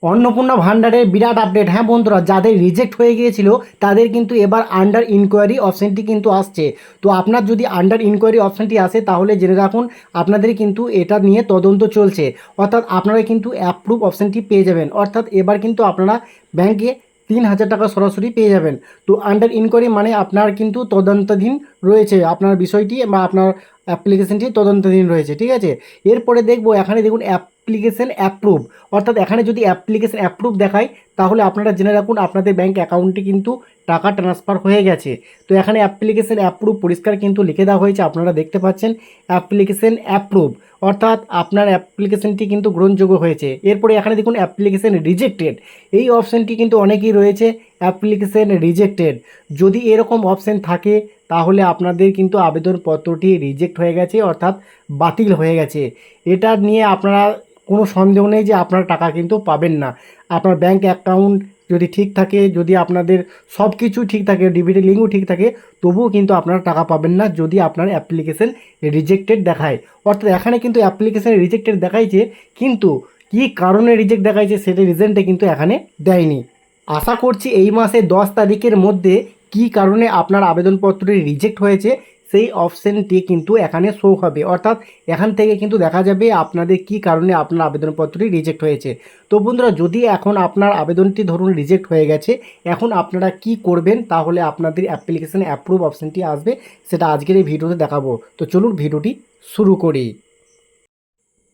অন্নপূর্ণা ভান্ডারের বিরাট আপডেট। হ্যাঁ বন্ধুরা, যাদের রিজেক্ট হয়ে গিয়েছিল তাদের কিন্তু এবার আন্ডার ইনকোয়ারি অপশানটি কিন্তু আসছে। তো আপনার যদি আন্ডার ইনকোয়ারি অপশানটি আসে তাহলে জেনে রাখুন আপনাদের কিন্তু এটা নিয়ে তদন্ত চলছে, অর্থাৎ আপনারা কিন্তু অ্যাপ্রুভ অপশানটি পেয়ে যাবেন। অর্থাৎ এবার কিন্তু আপনারা ব্যাংকে 3,000 টাকা সরাসরি পেয়ে যাবেন। তো আন্ডার ইনকোয়ারি মানে আপনার কিন্তু তদন্তাধীন রয়েছে আপনার বিষয়টি বা আপনার অ্যাপ্লিকেশনটি তদন্তাধীন রয়েছে, ঠিক আছে। এরপরে দেখবো এখানে দেখুন অ্যাপ্লিকেশন অ্যাপ্রুভ, অর্থাৎ এখানে যদি অ্যাপ্লিকেশন অ্যাপ্রুভ দেখায় তাহলে আপনারা জেনে রাখুন আপনাদের ব্যাংক অ্যাকাউন্টে কিন্তু টাকা ট্রান্সফার হয়ে গেছে। তো এখানে অ্যাপ্লিকেশন অ্যাপ্রুভ পরিষ্কার কিন্তু লিখে দেওয়া হয়েছে, আপনারা দেখতে পাচ্ছেন অ্যাপ্লিকেশন অ্যাপ্রুভ, অর্থাৎ আপনার অ্যাপ্লিকেশনটি কিন্তু গ্রহণযোগ্য হয়েছে। এরপরে এখানে দেখুন অ্যাপ্লিকেশন রিজেক্টেড, এই অপশানটি কিন্তু অনেকেই রয়েছে অ্যাপ্লিকেশন রিজেক্টেড। যদি এরকম অপশান থাকে তাহলে আপনাদের কিন্তু আবেদনপত্রটি রিজেক্ট হয়ে গেছে, অর্থাৎ বাতিল হয়ে গেছে। এটা নিয়ে আপনারা কোনো সন্দেহ নেই যে আপনার টাকা কিন্তু পাবেন না। আপনার ব্যাংক অ্যাকাউন্ট যদি ঠিক থাকে, যদি আপনাদের সব কিছু ঠিক থাকে, ডিবিটি লিঙ্কও ঠিক থাকে, তবুও কিন্তু আপনারা টাকা পাবেন না যদি আপনার অ্যাপ্লিকেশন রিজেক্টেড দেখায়। অর্থাৎ এখানে কিন্তু অ্যাপ্লিকেশন রিজেক্টেড দেখাইছে, কিন্তু কী কারণে রিজেক্ট দেখাইছে সেটা রিজনটা কিন্তু এখানে দেয়নি। আশা করছি এই মাসে 10 তারিখের মধ্যে কী কারণে আপনার আবেদনপত্রটি রিজেক্ট হয়েছে সেই অপশানটি কিন্তু এখানে শো হবে, অর্থাৎ এখান থেকে কিন্তু দেখা যাবে আপনাদের কী কারণে আপনার আবেদনপত্রটি রিজেক্ট হয়েছে। তো বন্ধুরা, যদি এখন আপনার আবেদনটি ধরুন রিজেক্ট হয়ে গেছে, এখন আপনারা কি করবেন, তাহলে আপনাদের অ্যাপ্লিকেশানে অ্যাপ্রুভ অপশানটি আসবে, সেটা আজকের এই ভিডিওতে দেখাবো। তো চলুন ভিডিওটি শুরু করি।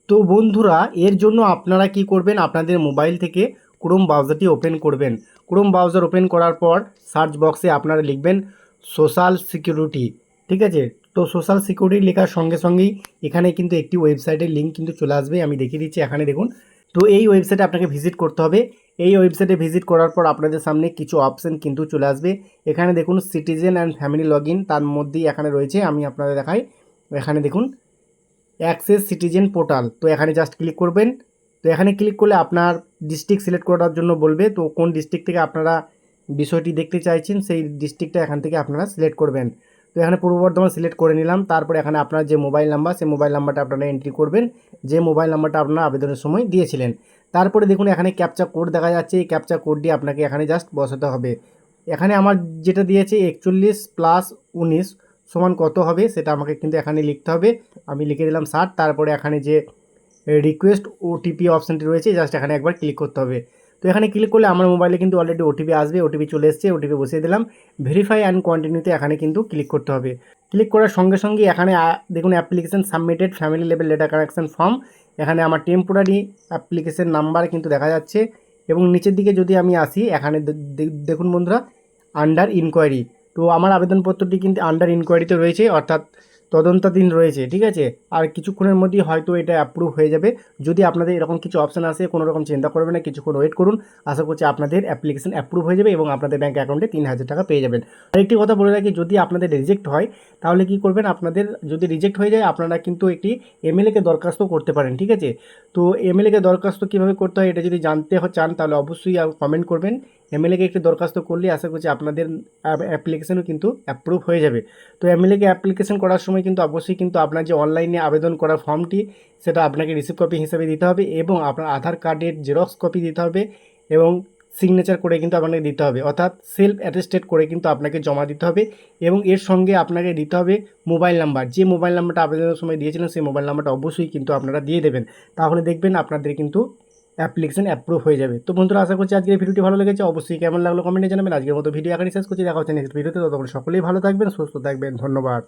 তো বন্ধুরা, এর জন্য আপনারা কি করবেন, আপনাদের মোবাইল থেকে ক্রোম ব্রাউজারটি ওপেন করবেন। ক্রোম ব্রাউজার ওপেন করার পর সার্চ বক্সে আপনারা লিখবেন সোশ্যাল সিকিউরিটি, ঠিক আছে। তো সোশ্যাল সিকিউরিটি লেখার সঙ্গে সঙ্গেই এখানে কিন্তু একটি ওয়েবসাইটের লিঙ্ক কিন্তু চলে আসবে, আমি দেখিয়ে দিচ্ছি এখানে দেখুন। তো এই ওয়েবসাইটে আপনাকে ভিজিট করতে হবে। এই ওয়েবসাইটে ভিজিট করার পর আপনাদের সামনে কিছু অপশান কিন্তু চলে আসবে। এখানে দেখুন citizen and family log in, তার মধ্যেই এখানে রয়েছে, আমি আপনাদের দেখাই। এখানে দেখুন অ্যাক্সেস সিটিজেন পোর্টাল, তো এখানে জাস্ট ক্লিক করবেন। তো এখানে ক্লিক করলে আপনার ডিস্ট্রিক্ট সিলেক্ট করার জন্য বলবে, তো কোন ডিস্ট্রিক্ট থেকে আপনারা বিষয়টি দেখতে চাইছেন সেই ডিস্ট্রিক্টটা এখান থেকে আপনারা সিলেক্ট করবেন। তো এখানে পূর্ব বর্ধমান সিলেক্ট করে নিলাম। তারপর এখানে আপনার যে মোবাইল নাম্বার, সেই মোবাইল নাম্বারটা আপনারা এন্ট্রি করবেন, যে মোবাইল নাম্বারটা আপনারা আবেদনের সময় দিয়েছিলেন। তারপরে দেখুন এখানে ক্যাপচা কোড দেখা যাচ্ছে, এই ক্যাপচা কোডটি আপনাকে এখানে জাস্ট বসাতে হবে। এখানে আমার যেটা দিয়েছে 41 + 19 সমান কত হবে সেটা আমাকে কিন্তু এখানে লিখতে হবে। আমি লিখে দিলাম 60। তারপরে এখানে যে রিকোয়েস্ট ওটিপি অপশানটি রয়েছে, জাস্ট এখানে একবার ক্লিক করতে হবে। তো এখানে ক্লিক করলে আমার মোবাইলে কিন্তু অলরেডি ওটিপি আসবে, ওটিপি চলে এসেছে, ওটিপি বসিয়ে দিলাম। ভেরিফাই অ্যান্ড কন্টিনিউতে এখানে কিন্তু ক্লিক করতে হবে। ক্লিক করার সঙ্গে সঙ্গে এখানে দেখুন application submitted family level data connection form, এখানে আমার টেম্পোরারি অ্যাপ্লিকেশান নাম্বার কিন্তু দেখা যাচ্ছে। এবং নিচের দিকে যদি আমি আসি, এখানে দেখুন বন্ধুরা আন্ডার ইনকোয়ারি, তো আমার আবেদনপত্রটি কিন্তু আন্ডার ইনকোয়ারিতে রয়েছে, অর্থাৎ তদন্তাধীন রয়েছে, ঠিক আছে। আর কিছুক্ষণের মধ্যেই হয়তো এটা অ্যাপ্রুভ হয়ে যাবে। যদি আপনাদের এরকম কিছু অপশান আসে, কোনো রকম চিন্তা করবেন না, কিছুক্ষণ ওয়েট করুন। আশা করছি আপনাদের অ্যাপ্লিকেশন অ্যাপ্রুভ হয়ে যাবে এবং আপনাদের ব্যাঙ্ক অ্যাকাউন্টে 3,000 টাকা পেয়ে যাবেন। আরেকটি কথা বলে রাখি, যদি আপনাদের রিজেক্ট হয় তাহলে কি করবেন, আপনাদের যদি রিজেক্ট হয়ে যায় আপনারা কিন্তু একটি এমএলএকে দরখাস্ত করতে পারেন, ঠিক আছে। তো এমএলএকে দরখাস্ত কীভাবে করতে হয় এটা যদি জানতে চান তাহলে অবশ্যই কমেন্ট করবেন। এমএলএকে একটি দরখাস্ত করলে আশা করছি আপনাদের অ্যাপ্লিকেশনও কিন্তু অ্যাপ্রুভ হয়ে যাবে। তো এমএলএকে অ্যাপ্লিকেশন করার সময় কিন্তু অবশ্যই কিন্তু আপনার যে অনলাইনে আবেদন করার ফর্মটি সেটা আপনাকে রিসিভ কপি হিসেবে দিতে হবে এবং আপনার আধার কার্ডের জেরক্স কপি দিতে হবে এবং সিগনেচার করে কিন্তু আপনাকে দিতে হবে, অর্থাৎ সেলফ অ্যাটেস্টেড করে কিন্তু আপনাকে জমা দিতে হবে। এবং এর সঙ্গে আপনাকে দিতে হবে মোবাইল নাম্বার, যে মোবাইল নাম্বারটা আবেদনের সময় দিয়েছিলেন সেই মোবাইল নাম্বারটা অবশ্যই কিন্তু আপনারা দিয়ে দেবেন, তাহলে দেখবেন আপনাদের কিন্তু অ্যাপ্লিকেশন অ্যাপ্রুভ হয়ে যাবে। তো বন্ধুরা, আশা করছি আজকের ভিডিওটি ভালো লেগেছে, অবশ্যই কেমন লাগলো কমেন্টে জানাবেন। আজকের মতো ভিডিও এখানে শেষ করছি, দেখা হচ্ছে নেক্সট ভিডিওতে। ততক্ষণ সকলেই ভালো থাকবেন, সুস্থ থাকবেন, ধন্যবাদ।